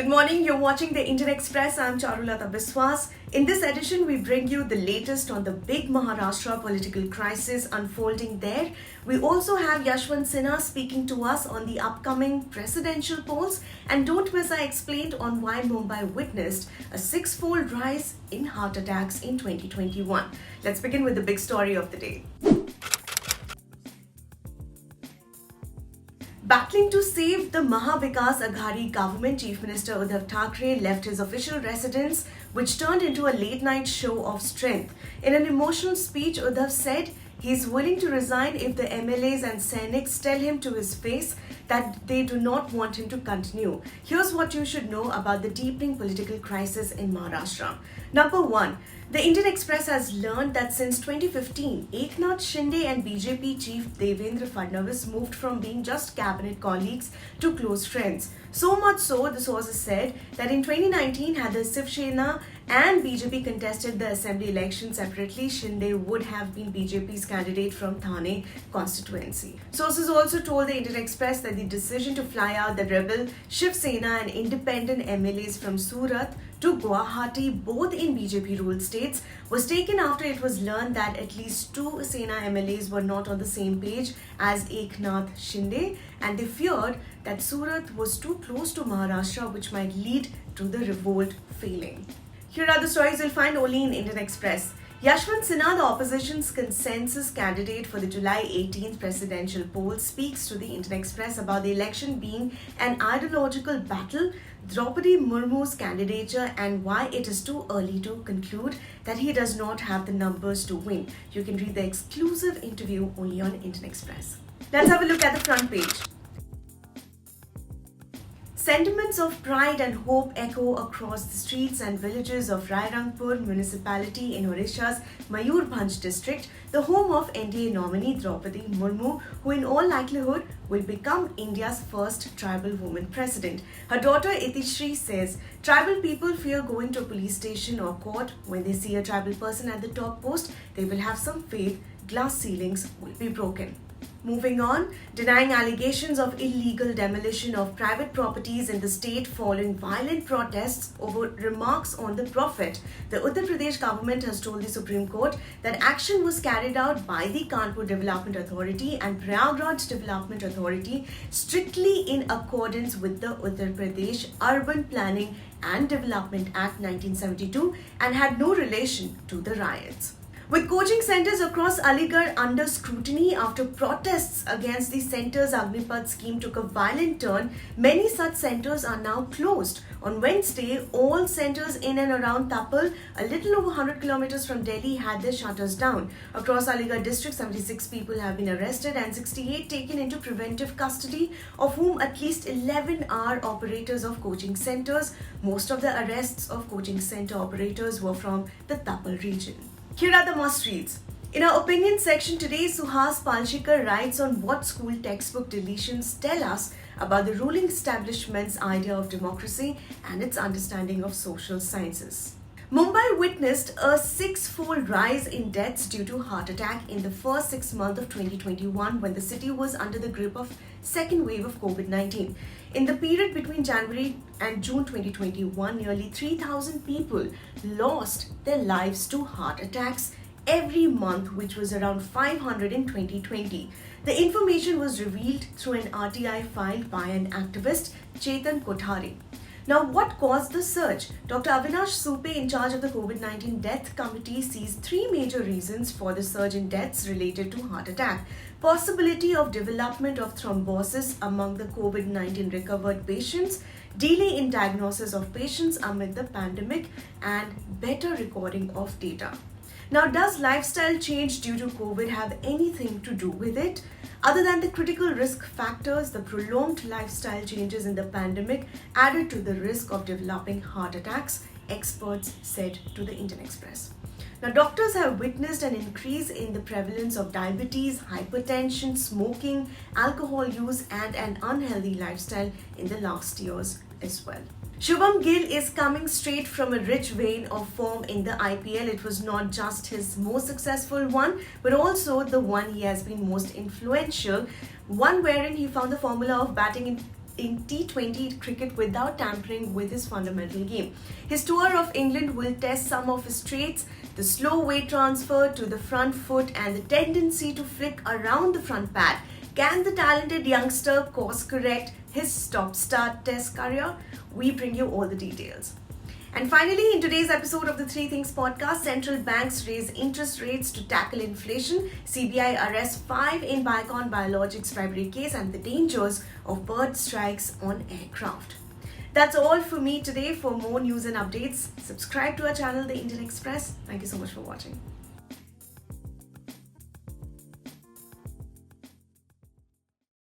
Good morning, you're watching the Indian Express. I'm Charulata Biswas. In this edition, we bring you the latest on the big Maharashtra political crisis unfolding there. We also have Yashwant Sinha speaking to us on the upcoming presidential polls. And don't miss, I explained on why Mumbai witnessed a six-fold rise in heart attacks in 2021. Let's begin with the big story of the day. Battling to save the Maha Vikas Aghadi government, Chief Minister Uddhav Thackeray left his official residence, which turned into a late-night show of strength. In an emotional speech, Uddhav said he is willing to resign if the MLAs and Sainiks tell him to his face that they do not want him to continue. Here's what you should know about the deepening political crisis in Maharashtra. Number 1. The Indian Express has learned that since 2015, Eknath Shinde and BJP chief Devendra Fadnavis moved from being just cabinet colleagues to close friends. So much so, the sources said that in 2019, had the Shiv Sena and BJP contested the assembly election separately, Shinde would have been BJP's candidate from Thane constituency. Sources also told the Indian Express that the decision to fly out the rebel Shiv Sena and independent MLAs from Surat to Guwahati, both in BJP-ruled states, was taken after it was learned that at least two Sena MLAs were not on the same page as Eknath Shinde, and they feared that Surat was too close to Maharashtra, which might lead to the revolt failing. Here are the stories you'll find only in Indian Express. Yashwant Sinha, the opposition's consensus candidate for the July 18th presidential poll, speaks to the Indian Express about the election being an ideological battle, Draupadi Murmu's candidature, and why it is too early to conclude that he does not have the numbers to win. You can read the exclusive interview only on Indian Express. Let's have a look at the front page. Sentiments of pride and hope echo across the streets and villages of Rairangpur municipality in Odisha's Mayurbhanj district, the home of NDA nominee Draupadi Murmu, who in all likelihood will become India's first tribal woman president. Her daughter Itishri says tribal people fear going to a police station or court. When they see a tribal person at the top post, they will have some faith glass ceilings will be broken. Moving on, denying allegations of illegal demolition of private properties in the state following violent protests over remarks on the prophet, the Uttar Pradesh government has told the Supreme Court that action was carried out by the Kanpur Development Authority and Prayagraj Development Authority strictly in accordance with the Uttar Pradesh Urban Planning and Development Act 1972 and had no relation to the riots. With coaching centres across Aligarh under scrutiny after protests against the centre's Agnipath scheme took a violent turn, many such centres are now closed. On Wednesday, all centres in and around Tapal, a little over 100 kilometres from Delhi, had their shutters down. Across Aligarh district, 76 people have been arrested and 68 taken into preventive custody, of whom at least 11 are operators of coaching centres. Most of the arrests of coaching centre operators were from the Tapal region. Here are the must-reads. In our opinion section today, Suhas Palshikar writes on what school textbook deletions tell us about the ruling establishment's idea of democracy and its understanding of social sciences. Mumbai witnessed a six-fold rise in deaths due to heart attack in the first 6 months of 2021 when the city was under the grip of second wave of COVID-19. In the period between January and June 2021, nearly 3,000 people lost their lives to heart attacks every month, which was around 500 in 2020. The information was revealed through an RTI filed by an activist, Chetan Kothari. Now, what caused the surge? Dr. Avinash Supe, in charge of the COVID-19 Death Committee, sees three major reasons for the surge in deaths related to heart attack. Possibility of development of thrombosis among the COVID-19 recovered patients, delay in diagnosis of patients amid the pandemic, and better recording of data. Now, does lifestyle change due to COVID have anything to do with it? Other than the critical risk factors, the prolonged lifestyle changes in the pandemic added to the risk of developing heart attacks, experts said to the Indian Express. Now, doctors have witnessed an increase in the prevalence of diabetes, hypertension, smoking, alcohol use, and an unhealthy lifestyle in the last years as well. Shubham Gill is coming straight from a rich vein of form in the IPL. It was not just his most successful one, but also the one he has been most influential, one wherein he found the formula of batting in in T20 cricket without tampering with his fundamental game. His tour of England will test some of his traits: the slow weight transfer to the front foot and the tendency to flick around the front pad. Can the talented youngster course correct his stop-start test career? We bring you all the details. And finally, in today's episode of the Three Things podcast, central banks raise interest rates to tackle inflation, CBI arrests 5 in Biocon Biologics bribery case, and the dangers of bird strikes on aircraft. That's all for me today. For more news and updates, subscribe to our channel, The Indian Express. Thank you so much for watching.